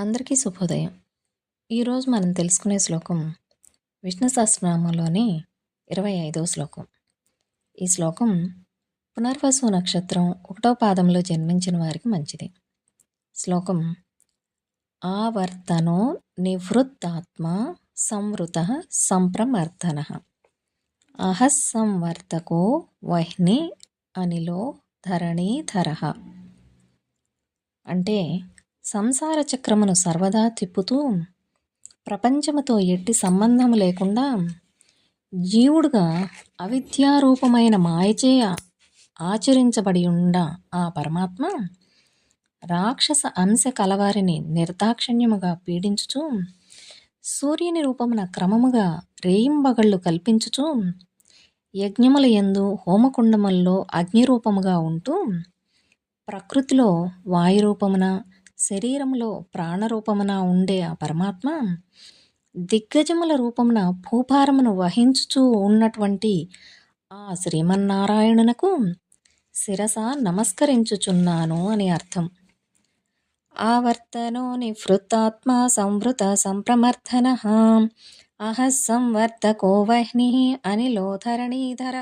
అందరికీ శుభోదయం. ఈరోజు మనం తెలుసుకునే శ్లోకం విష్ణు సహస్రనామంలోని 25వ శ్లోకం. ఈ శ్లోకం పునర్వసు నక్షత్రం 1వ పాదంలో జన్మించిన వారికి మంచిది. శ్లోకం ఆవర్తనో నివృత్తాత్మ సంవృత సంప్రమర్దన అహస్సంవర్తకో వహ్ని అనిలో ధరణీధర. అంటే సంసార చక్రమును సర్వదా తిప్పుతూ ప్రపంచముతో ఎట్టి సంబంధము లేకుండా జీవుడుగా అవిద్యారూపమైన మాయచే ఆచరించబడి ఉండ ఆ పరమాత్మ రాక్షస అంశ కలవారిని నిర్దాక్షిణ్యముగా పీడించుచూ సూర్యుని రూపమున క్రమముగా రేయింబగళ్ళు కల్పించుచూ యజ్ఞముల యందు హోమకుండముల్లో అగ్నిరూపముగా ఉంటూ ప్రకృతిలో వాయురూపమున శరీరములో ప్రాణరూపమున ఉండే ఆ పరమాత్మ దిగ్గజముల రూపమున భూభారమును వహించుచూ ఉన్నటువంటి ఆ శ్రీమన్నారాయణునకు శిరస నమస్కరించుచున్నాను అని అర్థం. ఆవర్తనో నివృత్తాత్మ సంవృత సంప్రమర్దన అహస్సంవర్తకో వహ్ని అనిలో ధరణీధర.